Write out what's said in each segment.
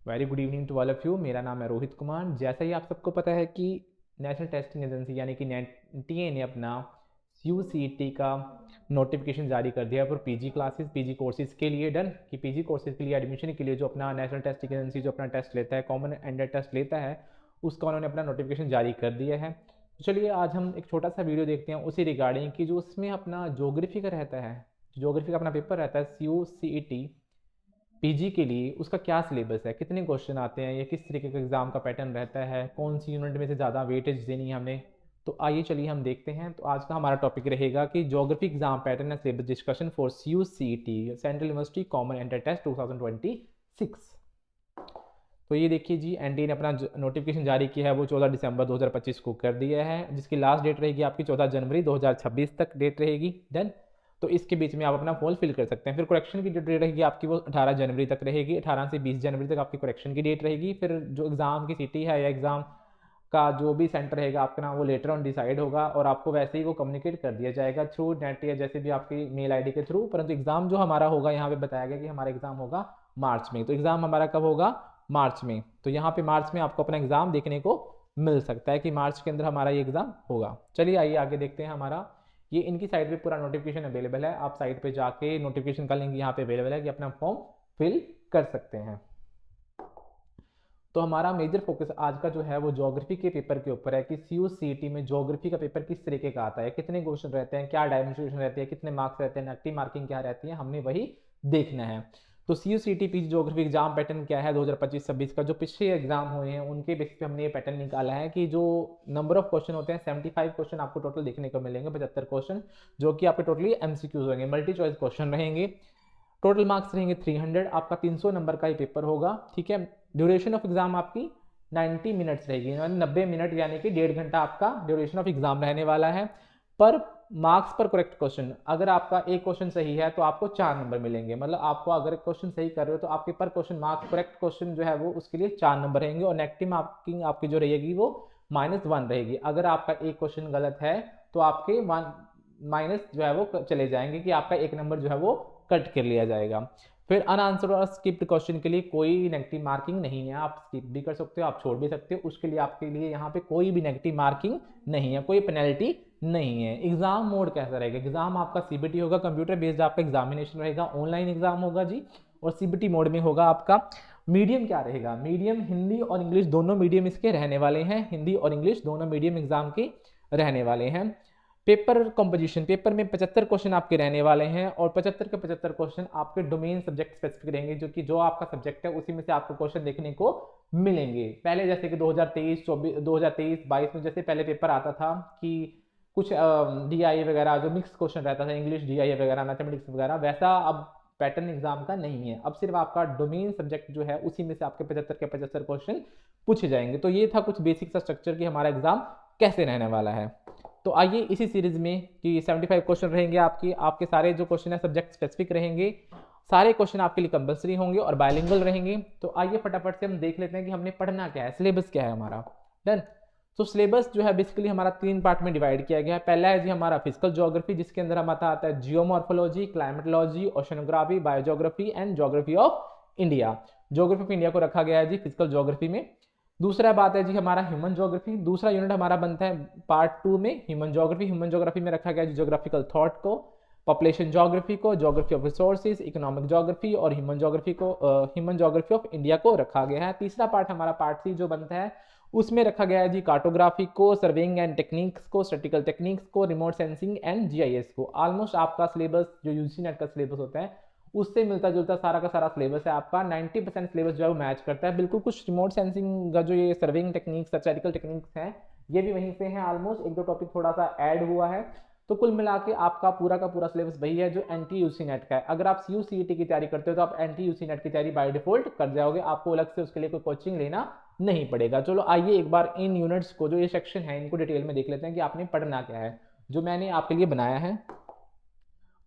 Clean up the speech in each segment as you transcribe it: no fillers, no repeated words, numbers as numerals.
Very good evening to all of you. मेरा नाम है रोहित कुमार। जैसा ही आप सबको पता है कि नेशनल टेस्टिंग एजेंसी यानी कि एनटीए ने अपना यूसीटी का नोटिफिकेशन जारी कर दिया है for PG classes, PG courses के लिए। डन कि पीजी कोर्सेज के लिए एडमिशन के लिए जो अपना नेशनल टेस्टिंग एजेंसी जो अपना टेस्ट लेता है, कॉमन एंडेड टेस्ट लेता है, उसका उन्होंने अपना नोटिफिकेशन जारी कर दिया है। तो चलिए आज हम एक छोटा सा वीडियो देखते हैं उसी रिगार्डिंग कि जो उसमें अपना ज्योग्राफी का रहता है, ज्योग्राफी का अपना पेपर रहता है यूसीटी पीजी के लिए, उसका क्या सिलेबस है, कितने क्वेश्चन आते हैं, या किस तरीके का एग्जाम का पैटर्न रहता है, कौन सी यूनिट में से ज़्यादा वेटेज देनी है हमने। तो आइए चलिए हम देखते हैं। तो आज का हमारा टॉपिक रहेगा कि geography exam pattern and syllabus discussion for UCT central university common entrance test 2026। तो ये देखिए जी, एनटीए ने अपना नोटिफिकेशन जारी किया है, वो 14 दिसंबर 2025 को कर दिया है, जिसकी लास्ट डेट रहेगी आपकी 14 जनवरी 2026 तक डेट रहेगी। डन। तो इसके बीच में आप अपना फॉर्म फिल कर सकते हैं। फिर करेक्शन की जो डेट रहेगी आपकी वो 18 जनवरी तक रहेगी। 18 से 20 जनवरी तक आपकी करेक्शन की डेट रहेगी। फिर जो एग्ज़ाम की सिटी है या एग्ज़ाम का जो भी सेंटर रहेगा आपका ना, वो लेटर ऑन डिसाइड होगा और आपको वैसे ही वो कम्युनिकेट कर दिया जाएगा थ्रू नेट या जैसे भी आपकी मेल आईडी के थ्रू। परंतु एग्ज़ाम जो हमारा होगा, यहाँ पे बताया गया कि हमारा एग्ज़ाम होगा मार्च में। तो एग्ज़ाम हमारा कब होगा? मार्च में। तो यहाँ पे मार्च में आपको अपना एग्ज़ाम देखने को मिल सकता है कि मार्च के अंदर हमारा ये एग्ज़ाम होगा। चलिए आइए आगे देखते हैं। हमारा ये इनकी साइट पे पूरा नोटिफिकेशन अवेलेबल है। आप साइट पे जाके नोटिफिकेशन का लिंक यहाँ पे अवेलेबल है कि अपना फॉर्म फिल कर सकते हैं। तो हमारा मेजर फोकस आज का जो है वो ज्योग्राफी के पेपर के ऊपर है कि सीयूसीटी में ज्योग्राफी का पेपर किस तरीके का आता है, कितने क्वेश्चन रहते हैं, क्या डायमेंशन रहती है, कितने मार्क्स रहते हैं, नेगेटिव मार्किंग क्या रहती है, हमने वही देखना है। तो सीयूसीटी पीजी ज्योग्राफी एग्जाम पैटर्न क्या है 2025-26 का, जो पिछले एग्जाम हुए हैं उनके बेस पे हमने ये पैटर्न निकाला है कि जो नंबर ऑफ क्वेश्चन होते हैं 75 क्वेश्चन आपको टोटल देखने को मिलेंगे, 75 क्वेश्चन, जो कि आपके टोटली एमसीक्यूज होंगे, मल्टी चॉइस क्वेश्चन रहेंगे। टोटल मार्क्स रहेंगे 300। आपका 300 नंबर का ही पेपर होगा। ठीक है। ड्यूरेशन ऑफ एग्जाम आपकी 90 मिनट्स रहेगी, 90 मिनट, यानी कि 1.5 घंटा आपका ड्यूरेशन ऑफ एग्जाम रहने वाला है। पर मार्क्स पर करेक्ट क्वेश्चन, अगर आपका एक क्वेश्चन सही है तो आपको 4 नंबर मिलेंगे। मतलब आपको अगर क्वेश्चन सही कर रहे हो तो आपके पर क्वेश्चन मार्क्स, करेक्ट क्वेश्चन जो है वो उसके लिए 4 नंबर रहेंगे। और नेगेटिव मार्किंग आपकी जो रहेगी वो -1 रहेगी। अगर आपका एक क्वेश्चन गलत है तो आपके माइनस जो है वो चले जाएंगे, कि आपका एक नंबर जो है वो कट कर लिया जाएगा। फिर अनआंसर्ड और स्किप्ड क्वेश्चन के लिए कोई नेगेटिव मार्किंग नहीं है। आप स्किप भी कर सकते हो, आप छोड़ भी सकते हो, उसके लिए आपके लिए यहाँ पे कोई भी नेगेटिव मार्किंग नहीं है, कोई पेनल्टी नहीं है। एग्जाम मोड कैसा रहेगा? एग्जाम आपका सीबीटी होगा, कंप्यूटर बेस्ड आपका एग्जामिनेशन रहेगा, ऑनलाइन एग्जाम होगा जी, और सीबीटी मोड में होगा आपका। मीडियम क्या रहेगा? मीडियम हिंदी और इंग्लिश दोनों मीडियम इसके रहने वाले हैं। हिंदी और इंग्लिश दोनों मीडियम एग्जाम के रहने वाले हैं। पेपर कंपोजिशन, पेपर में 75 क्वेश्चन आपके रहने वाले हैं, और 75 के 75 क्वेश्चन आपके डोमेन सब्जेक्ट स्पेसिफिक रहेंगे, जो कि जो आपका सब्जेक्ट है उसी में से आपको क्वेश्चन देखने को मिलेंगे। पहले जैसे कि 2023-22 में जैसे पहले पेपर आता था कि कुछ डीआई वगैरह जो मिक्स क्वेश्चन रहता था, इंग्लिश डीआई वगैरह, मैथमेटिक्स वगैरह, वैसा अब पैटर्न एग्जाम का नहीं है। अब सिर्फ आपका डोमेन सब्जेक्ट जो है उसी में से आपके 75 के 75 क्वेश्चन पूछे जाएंगे। तो ये था कुछ बेसिक सा स्ट्रक्चर कि हमारा एग्जाम कैसे रहने वाला है। तो आइए इसी सीरीज में कि 75 क्वेश्चन रहेंगे आपके सारे जो क्वेश्चन है सब्जेक्ट स्पेसिफिक रहेंगे, सारे क्वेश्चन आपके लिए कंपलसरी होंगे और बायलिंगुअल रहेंगे। तो आइए फटाफट से हम देख लेते हैं कि हमने पढ़ना क्या है, सिलेबस क्या है हमारा। डन। तो सिलेबस जो है बेसिकली हमारा 3 पार्ट में डिवाइड किया गया है। पहला है जी हमारा फिजिकल ज्योग्राफी, जिसके अंदर हम आता है geomorphology, climatology, oceanography, biogeography and geography of India. Geography of India को रखा गया है जी फिजिकल ज्योग्राफी में। दूसरा बात है जी हमारा ह्यूमन ज्योग्राफी, दूसरा यूनिट हमारा बनता है पार्ट 2 में ह्यूमन ज्योग्राफी। ह्यूमन ज्योग्राफी में रखा गया ज्योग्राफिकल थॉट को, पॉपुलेशन ज्योग्राफी को, geography of resources, economic geography और ह्यूमन ज्योग्राफी को, ह्यूमन ज्योग्राफी ऑफ इंडिया को रखा गया है। तीसरा पार्ट हमारा पार्ट 3 जो बनता है उसमें रखा गया है जी कार्टोग्राफी को, सर्वेइंग एंड टेक्निक्स को, स्टैटिकल टेक्निक्स को, रिमोट सेंसिंग एंड जीआईएस को। ऑलमोस्ट आपका सिलेबस जो यूजीसी नेट का सिलेबस होता है उससे मिलता जुलता सारा का सारा सिलेबस है आपका। 90% सिलेबस जो है वो मैच करता है बिल्कुल। कुछ रिमोट सेंसिंग का जो ये सर्विंग टेक्निक्स, स्टैटिकल टेक्निक्स हैं, ये भी वहीं से हैं ऑलमोस्ट। एक दो टॉपिक थोड़ा सा ऐड हुआ है। तो कुल मिला के आपका पूरा का पूरा सिलेबस वही है जो एनटी यूसी नेट का है। अगर आप यूसीईटी की तैयारी करते हो तो आप एनटी यूसी नेट की तैयारी बाय डिफॉल्ट कर जाओगे, आपको अलग से उसके लिए कोई कोचिंग लेना नहीं पड़ेगा। चलो आइए एक बार इन यूनिट्स को, जो ये सेक्शन है, इनको डिटेल में देख लेते हैं कि आपने पढ़ना क्या है, जो मैंने आपके लिए बनाया है।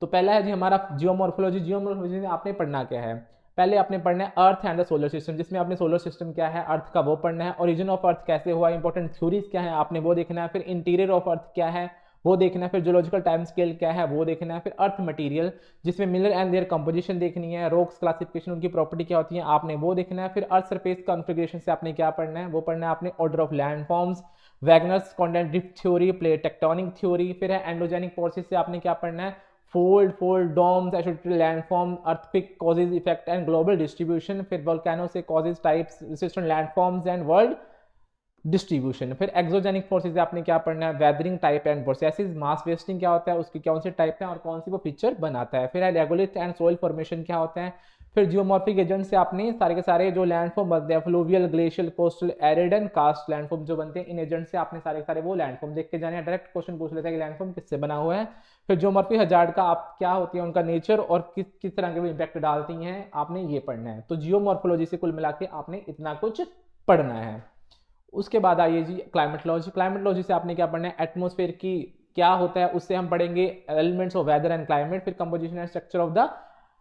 तो पहला है जी हमारा जियोमॉर्फोलॉजी। जियोमॉर्फोलॉजी में आपने पढ़ना क्या है? पहले आपने पढ़ना है earth and the solar system, जिसमें आपने सोलर सिस्टम क्या है, अर्थ का, वो पढ़ना है। ओरिजिन ऑफ अर्थ कैसे हुआ, इंपॉर्टेंट थ्योरीज क्या है, आपने वो देखना है। फिर इंटीरियर ऑफ अर्थ क्या है, वो देखना है। फिर जियोलॉजिकल टाइम स्केल क्या है वो देखना है। फिर अर्थ मटेरियल जिसमें मिनरल एंड देयर कंपोजिशन देखनी है, रॉक्स क्लासिफिकेशन उनकी प्रॉपर्टी क्या होती है आपने वो देखना है। फिर अर्थ सरफेस कॉन्फ़िगरेशन से आपने क्या पढ़ना है वो पढ़ना है आपने order of land forms, Wegener's continental drift theory, plate tectonic theory. फिर है एंडोजेनिक फोर्सेस से आपने क्या पढ़ना है fold domes, associated landform, earthquake causes effect and global distribution. फिर वोल्केनो से causes types resistant landforms and world distribution. फिर एक्सोजेनिक फोर्सेज आपने क्या पढ़ना है weathering type and processes, mass wasting क्या होता है उसकी कौन से टाइप है और कौन सी वो पिक्चर बनाता है। फिर है रेगोलिथ एंड सोइल फॉर्मेशन क्या होता है। फिर जियोमॉर्फिक एजेंट से आपने सारे के सारे जो लैंडफॉर्म बनते हैं fluvial, glacial, coastal, arid and cast landform जो बनते हैं इन एजेंट से आपने सारे के सारे वो लैंडफॉर्म देख के जाने। डायरेक्ट क्वेश्चन पूछ लेता है कि लैंडफॉर्म किससे बना हुआ है। फिर जियोमॉर्फिक हजार्ड का आप क्या होती है उनका नेचर और किस किस तरह के वो इम्पैक्ट डालती हैं आपने ये पढ़ना है। तो जियोमॉर्फोलॉजी से कुल मिला के आपने इतना कुछ पढ़ना है। उसके बाद आइए जी क्लाइमेटोलॉजी। क्लाइमेटोलॉजी से आपने क्या पढ़ना है एटमॉस्फेयर की क्या होता है उससे हम पढ़ेंगे elements of weather and climate. फिर composition and structure of the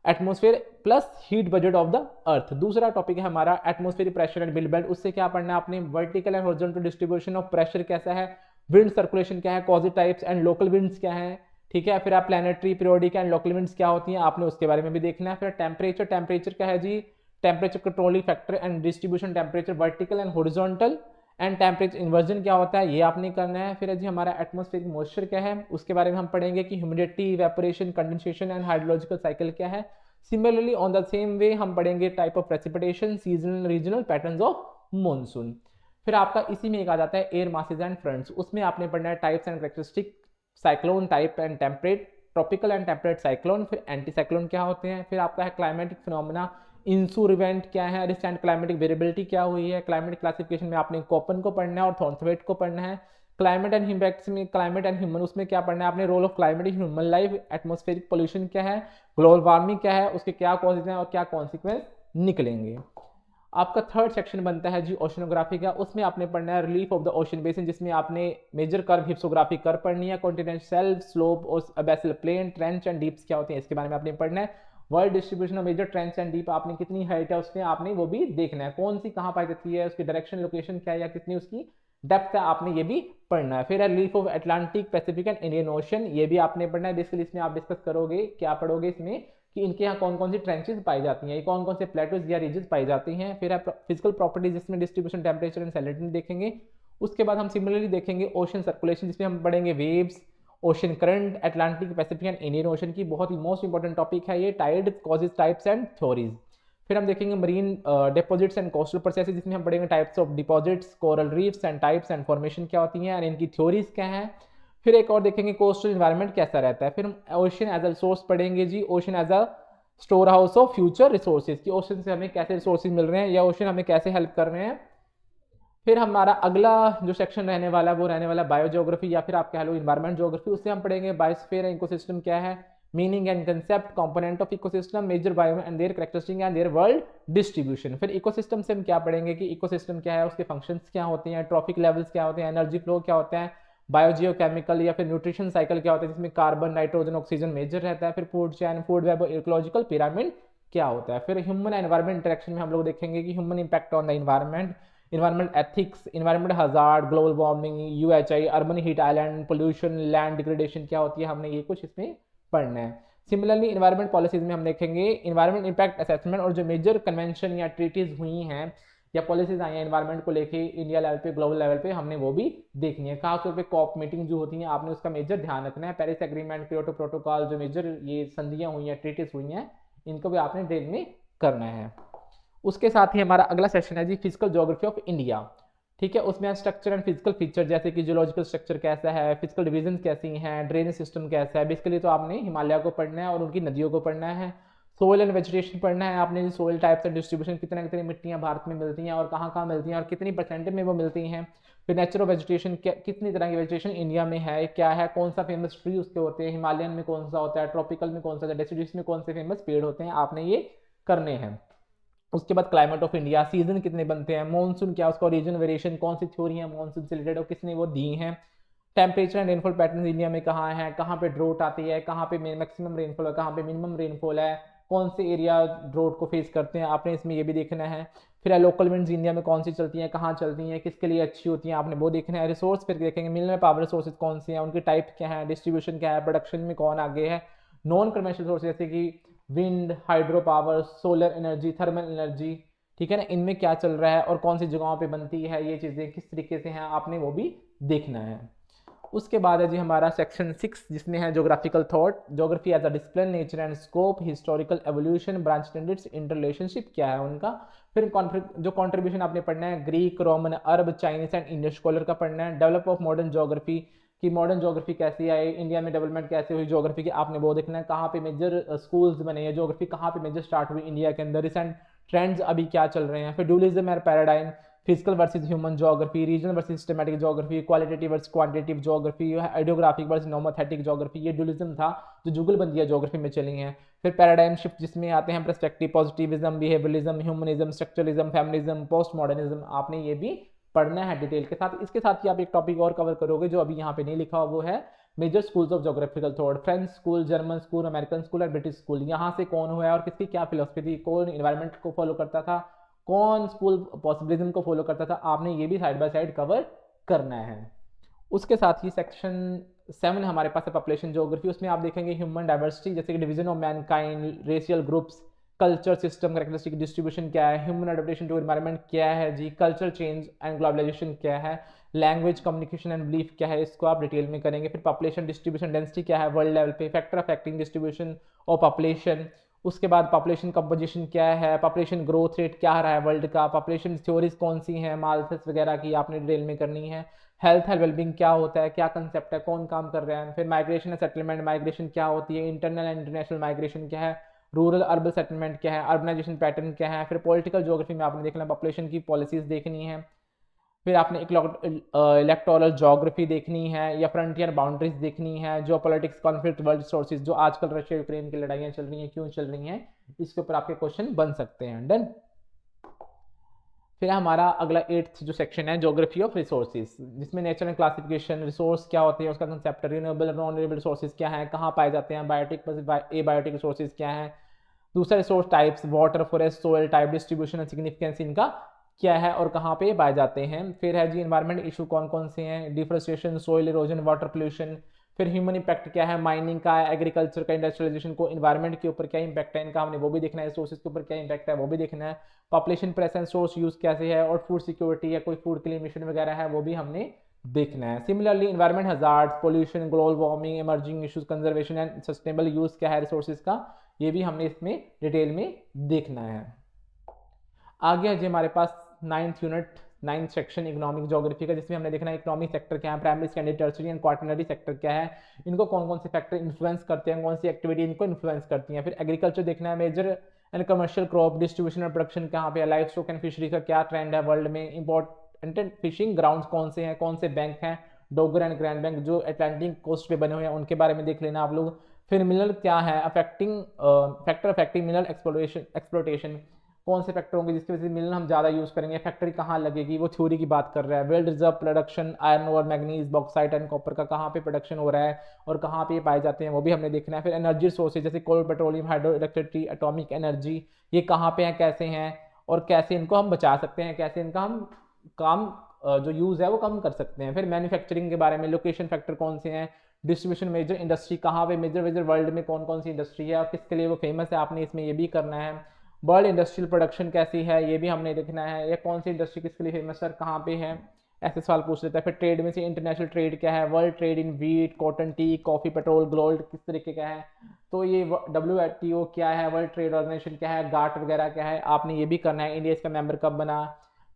atmosphere plus heat budget of the earth. दूसरा टॉपिक है हमारा atmospheric pressure and wind belt. उससे क्या पढ़ना है आपने vertical and horizontal distribution of pressure कैसा है, विंड सर्कुलेशन क्या है, causes types and local winds क्या है। ठीक है, फिर आप planetary periodic and local winds क्या होती हैं आपने उसके बारे में भी देखना है। फिर टेम्परेचर क्या है जी, temperature controlling factor and distribution temperature vertical and horizontal and temperature inversion क्या होता है ये आपने करना है। फिर जी हमारा एटमॉस्फेरिक मॉइस्चर क्या है उसके बारे में हम पढ़ेंगे कि humidity, evaporation, condensation and hydrological cycle क्या है। Similarly on the same way हम पढ़ेंगे type of precipitation, seasonal regional patterns of monsoon. फिर आपका इसी में एक आ जाता है एयर मासेज एंड फ्रंट्स। उसमें आपने पढ़ना है types and characteristic, cyclone type and temperate, tropical and temperate cyclone. फिर एंटी साइक्लोन क्या होते हैं। फिर आपका है क्लाइमेटिक फिनोमेना, इंसूर इवेंट क्या है, रिसेंट क्लाइमेटिक वेरिएबिलिटी क्या हुई है। क्लाइमेटिक क्लासिफिकेशन में आपने कोपन को पढ़ना है और थॉर्नथवेट को पढ़ना है। क्लाइमेट एंड इम्पैक्ट्स में क्लाइमेट एंड ह्यूमन उसमें क्या पढ़ना है आपने role of climate in human life, atmospheric pollution क्या है, ग्लोबल वार्मिंग क्या है, उसके क्या कॉजेज हैं और क्या कॉन्सिक्वेंस निकलेंगे। आपका थर्ड सेक्शन बनता है जी ओशनोग्राफी का। उसमें आपने पढ़ना है relief of the ocean basin जिसमें आपने मेजर कर्व हिप्सोग्राफी कर पढ़नी है, कॉन्टिनेंट शेल्फ, स्लोप और abyssal plain, trench and deeps क्या होते हैं इसके बारे में आपने पढ़ना है। World distribution of major trench and deep आपने कितनी हाइट है उसमें आपने वो भी देखना है, कौन सी कहाँ पाई जाती है, उसकी डायरेक्शन लोकेशन क्या है या कितनी उसकी डेप्थ है आपने ये भी पढ़ना है। फिर relief of Atlantic, Pacific and Indian ocean ये भी आपने पढ़ना है। बेसिकली इसमें आप डिस्कस करोगे क्या पढ़ोगे इसमें कि इनके यहाँ कौन कौन सी ट्रेंचेस पाई जाती हैं, कौन कौन से प्लेटोज या रीजन पाई जाती हैं। फिर आप फिजिकल प्रॉपर्टीज जिसमें डिस्ट्रीब्यूशन, टेम्परेचर एंड सैलिनिटी देखेंगे। उसके बाद हम सिमिलरली देखेंगे ओशन सर्कुलेशन जिसमें हम पढ़ेंगे waves, ocean current, Atlantic, Pacific and Indian ocean की बहुत ही मोस्ट इंपॉर्टेंट टॉपिक है ये, tide, causes, types and theories. फिर हम देखेंगे marine deposits and coastal processes जिसमें हम पढ़ेंगे types of deposits, coral reefs and types and formation क्या होती हैं एंड इनकी थ्योरीज क्या है। फिर एक और देखेंगे कोस्टल इन्वायरमेंट कैसा रहता है। फिर हम ओशन एज अ रिसोर्स पढ़ेंगे जी, ocean as a store house of future resources की ओशन से हमें कैसे रिसोर्सेज मिल रहे हैं या ओशन हमें कैसे हेल्प कर रहे हैं। फिर हमारा अगला जो सेक्शन रहने वाला है वो रहने वाला बायो ज्योग्राफी या फिर आप कह लो इन्वायरमेंट ज्योग्राफी। उससे हम पढ़ेंगे बायोस्फीयर इकोसिस्टम क्या है, meaning and concept, component of ecosystem, major bio and their characteristic and their world distribution. फिर इकोसिस्टम से हम क्या पढ़ेंगे कि इकोसिस्टम क्या है, उसके फंक्शंस क्या होते हैं, ट्रॉफिक लेवल्स क्या होते हैं, एनर्जी फ्लो क्या होता है, बायोजियोकेमिकल या फिर न्यूट्रिशन साइकिल क्या होता है जिसमें कार्बन, नाइट्रोजन, ऑक्सीजन मेजर रहता है। फिर फूड चैन, फूड वेब और इकोलॉजिकल पिरामिड क्या होता है। फिर ह्यूमन एनवायरमेंट इंटरेक्शन में हम लोग देखेंगे कि human impact on the environment, environment ethics, environment hazard, global warming, UHI, urban heat island, pollution, land degradation क्या होती है, हमने ये कुछ इसमें पढ़ना है। सिमिलरली इन्वायरमेंट पॉलिसीज में हम देखेंगे इन्वायरमेंट इंपैक्ट असेसमेंट और जो मेजर कन्वेंशन या ट्रीटीज हुई हैं या पॉलिसीज आई हैं इन्वायरमेंट को लेके इंडिया लेवल पे, ग्लोबल लेवल पे, हमने वो भी देखनी है। खासतौर पे कॉप मीटिंग जो होती हैं आपने उसका मेजर ध्यान रखना है। पेरिस एग्रीमेंट, क्योटो प्रोटोकॉल, जो मेजर ये संधियां हुई हैं, ट्रीटीज हुई हैं, इनको भी आपने डिटेल में करना है। उसके साथ ही हमारा अगला सेक्शन है जी फिजिकल ज्योग्राफी ऑफ इंडिया। ठीक है, उसमें स्ट्रक्चर एंड फिजिकल फीचर जैसे कि जियोलॉजिकल स्ट्रक्चर कैसा है, फिजिकल डिवीजन कैसी हैं, ड्रेनेज सिस्टम कैसा है। बेसिकली तो आपने हिमालय को पढ़ना है और उनकी नदियों को पढ़ना है। सोइल एंड वेजिटेशन पढ़ना है आपने, सोइल टाइप्स एंड डिस्ट्रीब्यूशन, कितने कितनी मिट्टियाँ भारत में मिलती हैं और कहाँ कहाँ मिलती हैं और कितनी परसेंटेज में वो मिलती हैं। फिर नेचर ऑफ वेजिटेशन, कितनी तरह की वेजिटेशन इंडिया में है, क्या है, कौन सा फेमस ट्री उसके होते हैं, हिमालयन में कौन सा होता है, ट्रॉपिकल में कौन सा, डेसिड्यूस में कौन से फेमस पेड़ होते हैं, आपने ये करने हैं। उसके बाद क्लाइमेट ऑफ इंडिया, सीजन कितने बनते हैं, मानसून क्या, उसका रीजन वेरिएशन, कौन सी थ्योरी है मानसून से रिलेटेड और किसने वो दी हैं। Temperature and rainfall pattern India में कहाँ है, कहाँ पे ड्रोट आती है, कहाँ पे मैक्सिमम रेनफॉल है, कहाँ पे मिनिमम रेनफॉल है, कौन से एरिया ड्रोट को फेस करते हैं, आपने इसमें ये भी देखना है। फिर लोकल विंड्स इंडिया में कौन सी चलती हैं, कहाँ चलती हैं, किसके लिए अच्छी होती हैं, आपने वो देखना है। रिसोर्स फिर देखेंगे मिनरल पावर रिसोर्सेज कौन से हैं, उनके टाइप क्या है, डिस्ट्रीब्यूशन क्या है, प्रोडक्शन में कौन आगे है। नॉन कन्वेंशनल सोर्स जैसे कि wind, hydro power, solar energy, thermal energy, ठीक है ना, इनमें क्या चल रहा है और कौन सी जगहों पे बनती है, ये चीज़ें किस तरीके से हैं, आपने वो भी देखना है। उसके बाद है जी हमारा सेक्शन 6 जिसमें है geographical thought, geography as a discipline, nature and scope, historical evolution, branch टेंडेंट्स, इंटररिलेशनशिप क्या है उनका। फिर जो कंट्रीब्यूशन आपने पढ़ना है Greek, Roman, Arab, Chinese and Indian scholar का पढ़ना है। डेवलप ऑफ मॉडर्न ज्योग्राफी कि मॉडर्न ज्योग्राफी कैसी आई, इंडिया में डेवलपमेंट कैसे हुई ज्योग्राफी की, आपने वो देखना है। कहाँ पे मेजर स्कूल्स बने हैं, ज्योग्राफी कहाँ पे मेजर स्टार्ट हुई इंडिया के अंदर, रिसेंट ट्रेंड्स अभी क्या चल रहे हैं। फिर dualism and paradigm, physical versus human geography, regional versus systematic geography, qualitative versus quantitative geography, ideographic versus nomothetic geography, ये ड्यूलिज्म था जो जुगलबंदियां ज्योग्राफी में चली हैं। फिर पैराडाइम शिफ्ट जिसमें आते हैं perspective, positivism, behaviourism, humanism, structuralism, feminism, post modernism, आपने ये भी पढ़ना है डिटेल के साथ। इसके साथ ही आप एक टॉपिक और कवर करोगे जो अभी यहाँ पे नहीं लिखा, वो है major schools of geographical thought, French school, German school, American school और ब्रिटिश स्कूल। यहाँ से कौन हुआ है और किसकी क्या फिलोसफी थी, कौन इन्वायरमेंट को फॉलो करता था, कौन स्कूल पॉसिबिलिज्म को फॉलो करता था, आपने ये भी साइड बाय साइड कवर करना है। उसके साथ ही सेक्शन 7 हमारे पास है पॉपुलेशन ज्योग्राफी, उसमें आप देखेंगे ह्यूमन डाइवर्सिटी जैसे कि division of Mankind, racial groups, culture system, characteristic distribution क्या है, ह्यूमन अडेप्टेशन टू एनवायरनमेंट क्या है जी, कल्चर चेंज एंड ग्लोबलाइजेशन क्या है, लैंग्वेज, कम्युनिकेशन एंड बिलीफ क्या है, इसको आप डिटेल में करेंगे। फिर पॉपुलेशन डिस्ट्रीब्यूशन डेंसिटी क्या है वर्ल्ड लेवल पे, factor affecting distribution of population. उसके बाद पॉपुलेशन कंपोजिशन क्या है, पॉपुलेशन ग्रोथ रेट क्या रहा है वर्ल्ड का, पॉपुलेशन थ्योरीज कौन सी हैं, माल्थस वगैरह की आपने डिटेल में करनी है। हेल्थ एंड वेलबींग क्या होता है, क्या कंसेप्ट है, कौन काम कर रहा है। फिर माइग्रेशन एंड सेटलमेंट, माइग्रेशन क्या होती है, इंटरनल एंड इंटरनेशनल माइग्रेशन क्या है, रूरल अर्बन सेटलमेंट क्या है, अर्बनाइजेशन पैटर्न क्या है। फिर पॉलिटिकल ज्योग्राफी में आपने देखना पॉपुलेशन की पॉलिसीज देखनी है। फिर आपने इलेक्टोरल ज्योग्राफी देखनी है या फ्रंटियर बाउंड्रीज देखनी है, जो पॉलिटिक्स, कॉन्फ्लिक्ट, वर्ल्ड सोर्सेज, जो आजकल रशिया यूक्रेन की लड़ाइयाँ चल रही हैं क्यों चल रही हैं, इसके ऊपर आपके क्वेश्चन बन सकते हैं। डन। फिर हमारा अगला 8th जो सेक्शन है ज्योग्राफी ऑफ रिसोर्सेज, जिसमें नेचर एंड क्लासिफिकेशन, रिसोर्स क्या होते हैं, उसका concept, renewable non renewable resources क्या है, कहाँ पाए जाते हैं, बायोटिक एबायोटिक रिसोर्सेज क्या है। दूसरा resource types, water, forest, soil type, distribution and significance इनका क्या है और कहाँ पे पाए जाते हैं। फिर है जी इन्वायरमेंट इशू कौन कौन से हैं, deforestation, soil erosion, water pollution. फिर ह्यूमन इंपैक्ट क्या है, माइनिंग का, एग्रीकल्चर का, इंडस्ट्रियलाइजेशन को इन्वायरमेंट के ऊपर क्या इंपैक्ट है इनका, हमने वो भी देखना है। रिसोर्सेज के ऊपर क्या इंपैक्ट है वो भी देखना है। पॉपुलेशन प्रेजेंस, सोर्स यूज कैसे है, और फूड सिक्योरिटी या कोई फूड के लिए मिशन वगैरह है वो भी हमने देखना है। Similarly environment hazard, pollution, global warming, emerging issues, conservation and sustainable use क्या है रिसोर्सेज का, ये भी हमने इसमें डिटेल में देखना है। आगे है जी हमारे पास 9th unit, 9th section economic geography का, जिसमें हमने देखना है इकोनॉमिक सेक्टर क्या है, primary, secondary, tertiary and quaternary sector क्या है, इनको कौन कौन से फैक्टर इन्फ्लुएंस करते हैं, कौन सी एक्टिविटी इनको इन्फ्लुएंस करती हैं। फिर एग्रीकल्चर देखना है, major and commercial crop, distribution और प्रोडक्शन कहाँ पे है, लाइफ स्टॉक एंड फिशरी का क्या ट्रेंड है वर्ल्ड में, इंपॉर्टेंट फिशिंग ग्राउंड्स कौन से हैं, कौन से बैंक हैं, डोगर एंड ग्रैंड बैंक जो अटलांटिक कोस्ट पे बने हुए हैं उनके बारे में देख लेना आप लोग। फिर मिनरल क्या है, affecting factor affecting mineral exploitation, कौन से फैक्टर होंगे जिसकी वजह से मिनरल हम ज़्यादा यूज़ करेंगे, फैक्ट्री कहाँ लगेगी, वो थ्योरी की बात कर रहा है। वेल रिजर्व प्रोडक्शन, आयरन और मैग्नीज, बॉक्साइट एंड कॉपर का कहाँ पे प्रोडक्शन हो रहा है और कहाँ पे ये पाए जाते हैं वो भी हमने देखना है। फिर एनर्जी सोर्सेज जैसे coal, petroleum, hydro electricity, atomic energy, ये कहाँ पे हैं, कैसे हैं और कैसे इनको हम बचा सकते हैं, कैसे इनका हम काम जो यूज़ है वो कम कर सकते हैं। फिर मैन्युफैक्चरिंग के बारे में, लोकेशन फैक्टर कौन से हैं, डिस्ट्रीब्यूशन, मेजर इंडस्ट्री कहाँ पे, मेजर मेजर वर्ल्ड में कौन कौन सी इंडस्ट्री है और किसके लिए वो फेमस है, आपने इसमें ये भी करना है। वर्ल्ड इंडस्ट्रियल प्रोडक्शन कैसी है ये भी हमने देखना है, या कौन सी इंडस्ट्री किसके लिए फेमस है, कहाँ पे है, ऐसे सवाल पूछ लेता है। फिर ट्रेड में से इंटरनेशनल ट्रेड क्या है, world trade in wheat, cotton, T, coffee, petrol, gold किस तरीके का है, तो ये WTO क्या है, वर्ल्ड ट्रेड ऑर्गेनाइजेशन क्या है, गाट वगैरह क्या है, आपने ये भी करना है। इंडिया इसका मेंबर कब बना।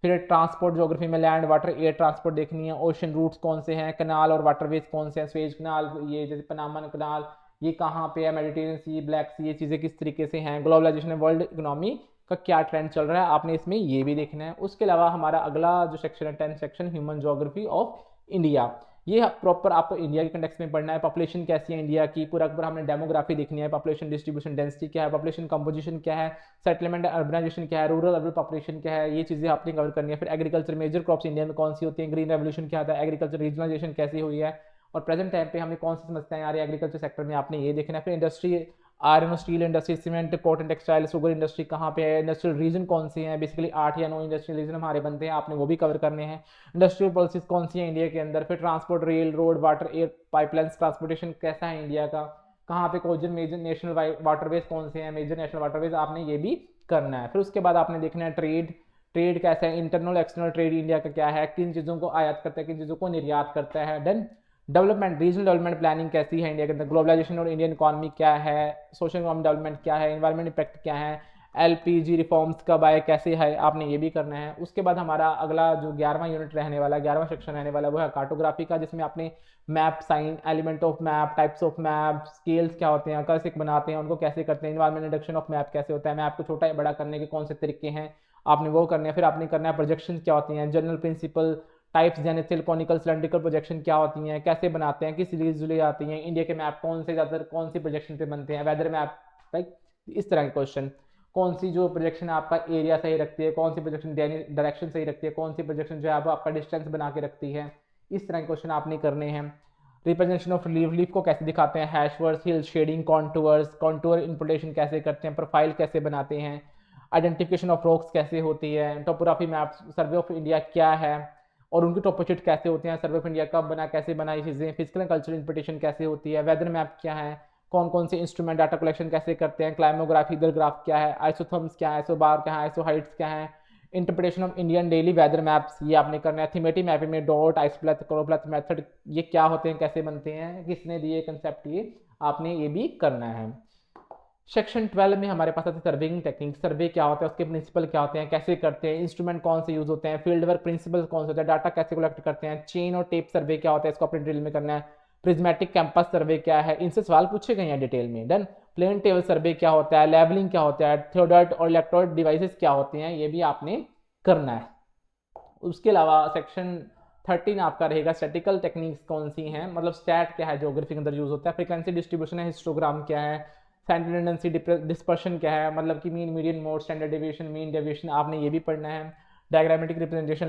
फिर ट्रांसपोर्ट ज्योग्राफी में लैंड, वाटर, एयर ट्रांसपोर्ट देखनी है। ओशन रूट्स कौन से हैं, कनाल और वाटरवेज कौन से हैं, स्वेज कनाल, ये जैसे पनामा कनाल ये कहाँ पे है, मेडिटेरियन सी, ब्लैक सी, ये चीज़ें किस तरीके से हैं। ग्लोबलाइजेशन, वर्ल्ड इकोनॉमी का क्या ट्रेंड चल रहा है, आपने इसमें ये भी देखना है। उसके अलावा हमारा अगला जो सेक्शन है 10th section, human geography of India, ये प्रॉपर आपको इंडिया के कंटेक्स्ट में पढ़ना है। पॉपुलेशन कैसी है इंडिया की, पूरा पूरा हमने डेमोग्राफी देखनी है, पॉपुलेशन डिस्ट्रीब्यूशन, डेंसिटी क्या है, पॉपुलेशन कंपोजिशन क्या है, सेटलमेंट अर्बनाइजेशन क्या है, रूरल अर्बन पॉपुलेशन क्या है, ये चीज़ें आपने कवर करनी है। फिर एग्रीकल्चर, मेजर क्रॉप्स इंडिया में कौन सी होती है, ग्रीन रेवोल्यूशन क्या था, एग्रीकल्चर रीजनलाइजेशन कैसी हुई है और प्रेजेंट टाइम पे हमें कौन सी समस्याएं आ रही है एग्रीकल्चर सेक्टर में, आपने ये देखना है। फिर इंडस्ट्री आयरन और steel industry, cement, cotton textile, sugar industry कहाँ पे है, इंडस्ट्रियल रीजन कौन सी है, बेसिकली 8 या 9 इंडस्ट्रियल रीजन हमारे बनते हैं, आपने वो भी कवर करने हैं। इंडस्ट्रियल पॉलिसीज कौन सी है इंडिया के अंदर, फिर transport, rail, road, water, air, pipelines, transportation कैसा है इंडिया का, कहाँ पे कोजन मेजर नेशनल वाटरवेज कौन से हैं, मेजर नेशनल वाटरवेज, आपने ये भी करना है। फिर उसके बाद आपने देखना है ट्रेड, ट्रेड कैसा है, इंटरनल एक्सटर्नल ट्रेड इंडिया का क्या है, किन चीज़ों को आयात करता है, किन चीज़ों को निर्यात करता है। Then development, regional development planning कैसी है इंडिया के अंदर, ग्लोबलाइजेशन और इंडियन इकॉनमी क्या है, सोशल इकोनॉमिक डेवलपमेंट क्या है, इन्वायरमेंट इम्पैक्ट क्या है, एलपीजी रिफॉर्म्स कब आए, कैसे है, आपने ये भी करना है। उसके बाद हमारा अगला जो 11वां यूनिट रहने वाला, 11वां सेक्शन रहने वाला, वो है कार्टोग्राफी का, जिसमें आपने map, sign, element of map, types of map, scales क्या होते हैं, कैसे बनाते हैं, उनको कैसे करते हैं, इन्वायरमेंट रिडक्शन ऑफ मैप कैसे होता है, मैप को छोटा या बड़ा करने के कौन से तरीके हैं, आपने वो करने हैं। फिर आपने करना है प्रोजेक्शन क्या होती हैं, general principle, types, zenithal, conical, cylindrical projection क्या होती हैं, कैसे बनाते हैं, किस सीरीज जुड़ी आती हैं, इंडिया के मैप कौन से ज़्यादातर कौन सी प्रोजेक्शन पे बनते हैं, वेदर मैप, लाइक इस तरह के क्वेश्चन, कौन सी जो प्रोजेक्शन आपका एरिया सही रखती है, कौन सी प्रोजेक्शन डायरेक्शन सही रखती है, कौन सी प्रोजेक्शन जो है वो आपका डिस्टेंस बना के रखती है, इस तरह के क्वेश्चन आपने करने हैं। रिप्रेजेंटेशन ऑफ लीफ, लीफ को कैसे दिखाते हैं, हैशवर्ड्स, हिल शेडिंग, कॉन्टूअर्स, कॉन्टूअर इंपोर्टेशन कैसे करते हैं, प्रोफाइल कैसे बनाते हैं, आइडेंटिफिकेशन ऑफ रॉक्स कैसे होती है, topography map, survey of India क्या है और उनकी टोपोशीट कैसे होते हैं, सर्वे ऑफ इंडिया कब बना, कैसे बना, ये चीज़ें, फिजिकल एंड कल्चरल इंटरप्रिटेशन कैसे होती है, वेदर मैप क्या है, कौन कौन से इंस्ट्रूमेंट डाटा कलेक्शन कैसे करते हैं, क्लाइमोग्राफी, इधर ग्राफ क्या है, आइसोथर्म्स क्या है, आइसोबार क्या है, आइसो हाइट्स क्या है, interpretation of Indian daily weather maps, ये आपने करना है। थीमेटिक मैपिंग में डॉट, आइसप्लेथ, क्लोप्लेथ मेथड, ये क्या होते हैं, कैसे बनते हैं, किसने दिए कंसेप्ट, ये आपने ये भी करना है। सेक्शन 12 में हमारे पास आते हैं सर्वेइंग टेक्निक, सर्वे क्या होता है, उसके प्रिंसिपल क्या होते हैं, कैसे करते हैं, इंस्ट्रूमेंट कौन से यूज होते हैं, फील्ड वर्क प्रिंसिपल कौन से होता है, डाटा कैसे कलेक्ट करते हैं, चेन और टेप सर्वे क्या होता है, इसको अपने डिटेल में करना है। प्रिज्मेटिक कैंपस सर्वे क्या है, इनसे सवाल पूछे गए हैं डिटेल में। डन। प्लेन टेबल सर्वे क्या होता है, लेवलिंग क्या होता है, थियोडर्ट और इलेक्ट्रोड डिवाइसेस क्या होते हैं, ये भी आपने करना है। उसके अलावा सेक्शन 13 आपका रहेगा स्टैटिकल टेक्निक्स कौन सी हैं, मतलब स्टैट क्या है, ज्योग्राफी के अंदर यूज होता है, फ्रीक्वेंसी डिस्ट्रीब्यूशन है, हिस्टोग्राम क्या है, सेंट्रल टेंडेंसी डिस्पर्शन क्या है, मतलब कि mean, median, mode, standard deviation, mean deviation, आपने ये भी पढ़ना है। डायग्रामेटिक रिप्रेजेंटेशन,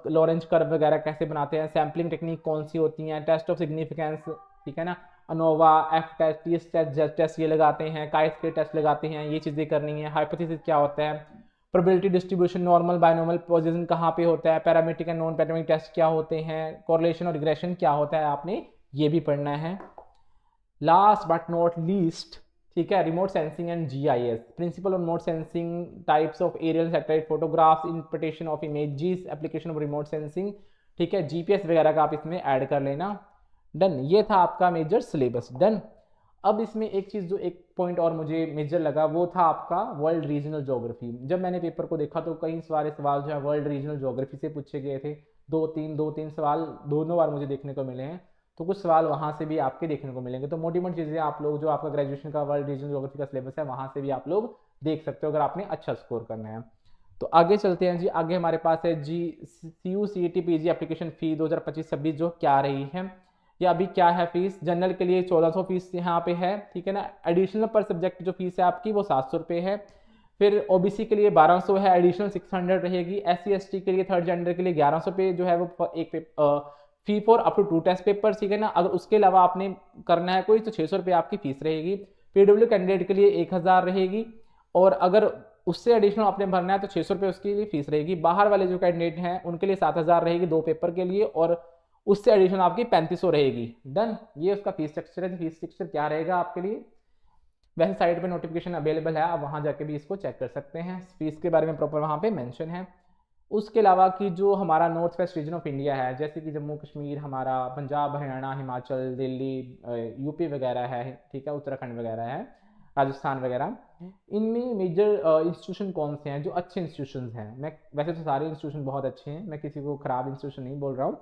लॉरेंज कर्व वगैरह कैसे बनाते हैं, सैम्पलिंग टेक्निक कौन सी होती हैं, टेस्ट ऑफ सिग्निफिकेंस, ठीक है ना, ANOVA, F test, T test, Z test ये लगाते हैं, काइस के टेस्ट लगाते हैं, ये चीज़ें करनी है। हाइपोथेसिस क्या होता है, probability distribution, normal binomial position कहाँ पे होता है, parametric and non parametric test क्या होते हैं, कोरिलेशन और रिग्रेशन क्या होता है, आपने ये भी पढ़ना है। लास्ट बट नॉट लीस्ट, ठीक है, remote sensing and GIS, principle of remote sensing, types of aerial satellite photographs, interpretation of images, application of remote sensing, ठीक है, जीपीएस वगैरह का आप इसमें ऐड कर लेना। डन, ये था आपका मेजर सिलेबस। डन। अब इसमें एक चीज़ जो एक पॉइंट और मुझे मेजर लगा वो था आपका वर्ल्ड रीजनल ज्योग्राफी। जब मैंने पेपर को देखा तो कई सारे सवाल जो है वर्ल्ड रीजनल ज्योग्राफी से पूछे गए थे, दो तीन सवाल दोनों बार मुझे देखने को मिले हैं, तो कुछ सवाल वहाँ से भी आपके देखने को मिलेंगे। तो मोटी मोटी चीज़ें आप लोग जो आपका ग्रेजुएशन का वर्ल्ड रीजनल ज्योग्राफी का सिलेबस है वहाँ से भी आप लोग देख सकते हो अगर आपने अच्छा स्कोर करना है। तो आगे चलते हैं जी। आगे हमारे पास है जी CU/CET PG एप्लीकेशन फ़ी 2025-26 जो क्या रही है या अभी क्या है फीस। जनरल के लिए 1400 फीस यहाँ पे है, ठीक है ना। एडिशनल पर सब्जेक्ट जो फीस है आपकी वो 700 रुपये है। फिर ओबीसी के लिए 1200 है, एडिशनल 600 रहेगी। SC/ST के लिए थर्ड जेंडर के लिए 1100 पे जो है वो एक fee for up to 2 test paper, ठीक है ना। अगर उसके अलावा आपने करना है कोई तो 600 रुपये आपकी फीस रहेगी। PW कैंडिडेट के लिए 1000 रहेगी और अगर उससे एडिशनल आपने भरना है तो 600 रुपये उसके लिए फीस रहेगी। बाहर वाले जो कैंडिडेट हैं उनके लिए 7000 रहेगी 2 पेपर के लिए और उससे एडिशनल आपकी 3500 रहेगी। डन। ये उसका फीस स्ट्रक्चर है। फीस स्ट्रक्चर क्या रहेगा आपके लिए, वैसे साइट पे नोटिफिकेशन अवेलेबल है, आप वहाँ जाके भी इसको चेक कर सकते हैं। फीस के बारे में प्रॉपर वहाँ पे मेंशन है। उसके अलावा कि जो हमारा north west region of India है, जैसे कि जम्मू कश्मीर हमारा, पंजाब, हरियाणा, हिमाचल, दिल्ली, यूपी वगैरह है, ठीक है, उत्तराखंड वगैरह है, राजस्थान वगैरह, इनमें मेजर इंस्टीट्यूशन कौन से हैं जो अच्छे इंस्टीट्यूशन हैं। मैं वैसे तो सारे इंस्टीट्यूशन बहुत अच्छे हैं, मैं किसी को ख़राब इंस्टीट्यूशन नहीं बोल रहा हूँ,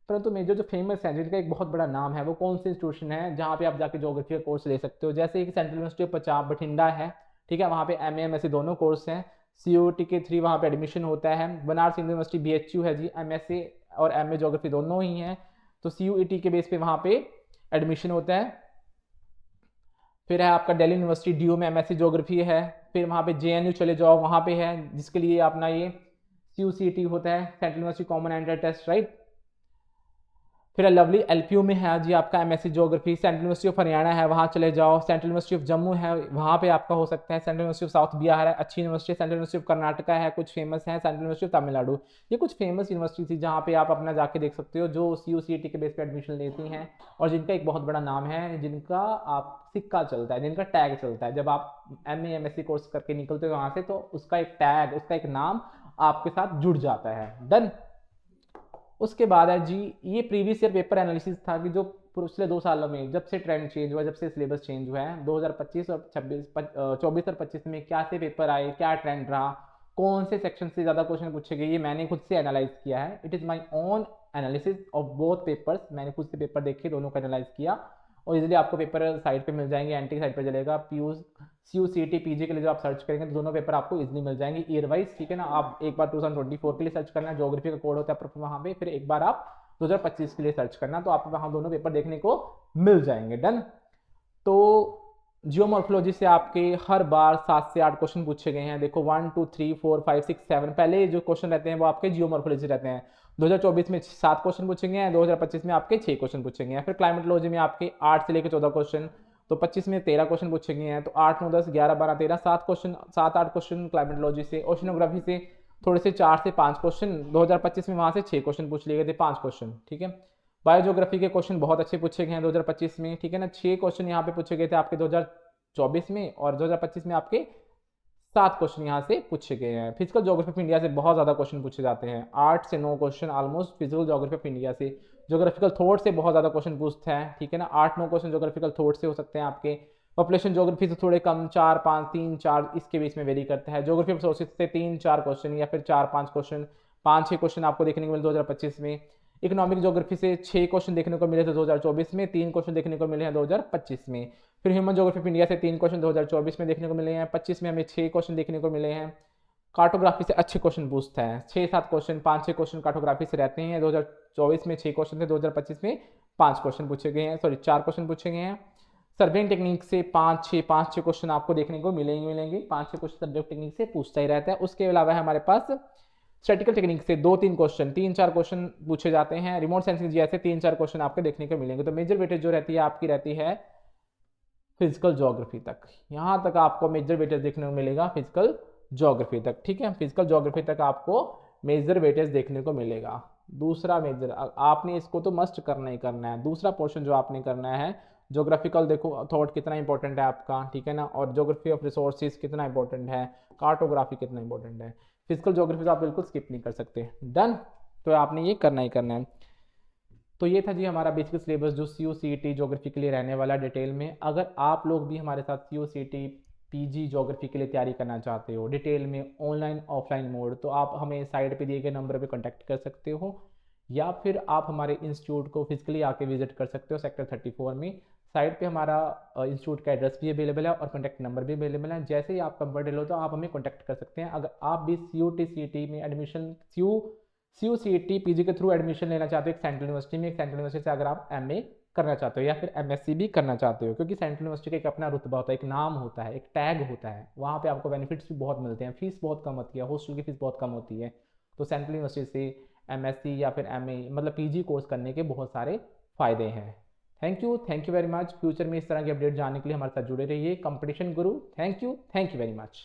परंतु मेजर जो फेमस है जिनका एक बहुत बड़ा नाम है वो कौन से इंस्टीट्यूशन है जहाँ पे आप जाके ज्योग्राफी का कोर्स ले सकते हो। जैसे कि central university of Punjab Bathinda है, ठीक है, वहाँ पे MA MSc दोनों कोर्स हैं। COT के 3 वहाँ पे एडमिशन होता है। बनारस हिंदू यूनिवर्सिटी BHU है जी, MSc और MA ज्योग्राफी दोनों ही हैं, तो CUET के बेस पे वहाँ पे एडमिशन होता है। फिर है आपका दिल्ली यूनिवर्सिटी DU में MSc ज्योग्राफी है। फिर वहाँ पे JNU चले जाओ, वहाँ पे है जिसके लिए अपना ये CUCET होता है, central university common entrance test, right. फिर लवली एलपीयू में है जी आपका MSc geography. Central university of Haryana है, वहाँ चले जाओ। सेंट्रल यूनिवर्सिटी ऑफ जम्मू है, वहाँ पे आपका हो सकता है। Central university of south Bihar है, अच्छी university. Central university of Karnataka है, कुछ फेमस है। सेंट्रल यूनिवर्सिटी ऑफ तमिलनाडु, ये कुछ फेमस यूनिवर्सिटी थी जहाँ पे आप अपना जाके देख सकते हो, जो CUCET के बेस पे एडमिशन लेती हैं और जिनका एक बहुत बड़ा नाम है, जिनका आप सिक्का चलता है, जिनका टैग चलता है। जब आप MA MSc कोर्स करके निकलते हो वहाँ से, तो उसका एक टैग, उसका एक नाम आपके साथ जुड़ जाता है। डन। उसके बाद है जी, ये प्रीवियस ईयर पेपर एनालिसिस था कि जो पिछले 2 सालों में जब से ट्रेंड चेंज हुआ, जब से सिलेबस चेंज हुआ है, 2025 और 24 और 25 में क्या से पेपर आए, क्या ट्रेंड रहा, कौन से सेक्शन से ज़्यादा क्वेश्चन पूछे गए, ये मैंने खुद से एनालाइज किया है। It is my own analysis of both papers. मैंने खुद से पेपर देखे, दोनों का एनालाइज किया और इजीली आपको पेपर साइट पे मिल जाएंगे। एंटी साइट पे चलेगा, CUCET PG के लिए जो आप सर्च करेंगे तो दोनों पेपर आपको इजीली मिल जाएंगे ईयर वाइज, ठीक है ना। आप एक बार 2024 के लिए सर्च करना, ज्योग्राफी का कोड होता है वहाँ पे, फिर एक बार आप 2025 के लिए सर्च करना, तो आपको वहाँ दोनों पेपर देखने को मिल जाएंगे। डन। तो जियोमॉर्फोलॉजी से आपके हर बार 7 से 8 क्वेश्चन पूछे गए हैं। देखो 1 2 3 4 5 6 7 पहले जो क्वेश्चन रहते हैं वो आपके जियोमॉर्फोलॉजी रहते हैं। 2024 में 7 क्वेश्चन पूछेंगे हैं, 2025 में आपके 6 क्वेश्चन पूछेंगे हैं। फिर क्लाइमेटोलॉजी में आपके 8 से लेकर 14 क्वेश्चन, तो 25 में 13 क्वेश्चन पूछेंगे हैं। तो 8 9 10 11 12 13 7 क्वेश्चन, 7 8 क्वेश्चन क्लाइमेटोलॉजी से। ओशनोग्राफी से थोड़े से 4 से 5 क्वेश्चन, 2025 में वहाँ से 6 क्वेश्चन पूछ लिए गए थे, 5 क्वेश्चन, ठीक है। बायोज्योग्राफी के क्वेश्चन बहुत अच्छे पूछे गए हैं 2025 में, ठीक है ना। 6 क्वेश्चन यहाँ पे पूछे गए थे आपके 2024 में, और 2025 में आपके 7 क्वेश्चन यहाँ से पूछे गए हैं। फिजिकल ज्योग्राफी ऑफ इंडिया से बहुत ज़्यादा क्वेश्चन पूछे जाते हैं, 8 से 9 question almost physical geography of India से। ज्योग्राफिकल थॉट से बहुत ज़्यादा क्वेश्चन पूछते हैं, ठीक है ना। 8 9 क्वेश्चन ज्योग्राफिकल थॉट से हो सकते हैं आपके। पॉपुलेशन ज्योग्राफी से थोड़े कम, 4 5 3 4 इसके बीच में वेरी करता है। ज्योग्राफी ऑफ सोर्सेज से 3 4 क्वेश्चन या फिर 4 5 क्वेश्चन, 5 6 क्वेश्चन आपको देखने को मिले 2025 में। इकोनॉमिक ज्योग्राफी से 6 क्वेश्चन देखने को मिले थे 2024 में, 3 क्वेश्चन देखने को मिले हैं 2025 में। फिर ह्यूमन ज्योग्राफी ऑफ इंडिया से 3 क्वेश्चन 2024 में देखने को मिले हैं, 25 में हमें 6 क्वेश्चन देखने को मिले हैं। कार्टोग्राफी से अच्छे क्वेश्चन पूछता है, 6 7 क्वेश्चन, 5 6 क्वेश्चन कार्टोग्राफी से रहते हैं। 2024 में 6 क्वेश्चन थे, 2025 में 5 क्वेश्चन पूछे गए हैं, सॉरी 4 क्वेश्चन पूछे गए हैं। सर्वेइंग टेक्निक से 5 6 क्वेश्चन आपको देखने को मिलेंगे 5 6 क्वेश्चन सर्वेइंग टेक्निक से पूछता ही रहता है। उसके अलावा है हमारे पास स्टैटिकल टेक्निक से 2 3 क्वेश्चन, 3 4 क्वेश्चन पूछे जाते हैं। रिमोट सेंसिंग जैसे 3 4 क्वेश्चन आपको देखने को मिलेंगे। तो मेजर वेटेज जो रहती है आपकी रहती है फिजिकल ज्योग्राफी तक, यहाँ तक आपको मेजर वेटेज देखने को मिलेगा फिजिकल ज्योग्राफी तक, ठीक है। फिजिकल ज्योग्राफी तक आपको मेजर वेटेज देखने को मिलेगा। दूसरा मेजर आपने इसको तो मस्ट करना ही करना है। दूसरा पोर्शन जो आपने करना है ज्योग्राफिकल, देखो थॉट कितना इंपॉर्टेंट है आपका, ठीक है ना। और ज्योग्राफी ऑफ रिसोर्सेज कितना इंपॉर्टेंट है, कार्टोग्राफी कितना इंपॉर्टेंट है। फिजिकल ज्योग्राफी तो आप बिल्कुल स्किप नहीं कर सकते। डन। तो आपने ये करना ही करना है। तो ये था जी हमारा बेसिक सिलेबस जो CUCET ज्योग्राफी के लिए रहने वाला डिटेल में। अगर आप लोग भी हमारे साथ CUCET PG ज्योग्राफी के लिए तैयारी करना चाहते हो डिटेल में, ऑनलाइन ऑफलाइन मोड, तो आप हमें साइड पे दिए गए नंबर पे कांटेक्ट कर सकते हो, या फिर आप हमारे इंस्टीट्यूट को फिजिकली आके विजिट कर सकते हो सेक्टर 34 में। साइट पे हमारा इंस्टीट्यूट का एड्रेस भी अवेलेबल है और कॉन्टैक्ट नंबर भी अवेलेबल है। जैसे ही आप कंफर्टेबल हो तो आप हमें कॉन्टैक्ट कर सकते हैं। अगर आप भी CUCET में एडमिशन CUCET PG के थ्रू एडमिशन लेना चाहते हो एक सेंट्रल यूनिवर्सिटी में, एक सेंट्रल यूनिवर्सिटी से अगर आप MA करना चाहते हो या फिर MSc भी करना चाहते हो, क्योंकि सेंट्रल यूनिवर्सिटी का एक अपना रुतबा होता है, एक नाम होता है, एक टैग होता है, वहाँ पे आपको बेनिफिट्स भी बहुत मिलते हैं, फीस बहुत कम होती है, हॉस्टल की फीस बहुत कम होती है। तो सेंट्रल यूनिवर्सिटी से MSc या फिर MA मतलब PG कोर्स करने के बहुत सारे फ़ायदे हैं। Thank you very much. Future में इस तरह की अपडेट जानने के लिए हमारे साथ जुड़े रहिए। Competition Guru, thank you very much.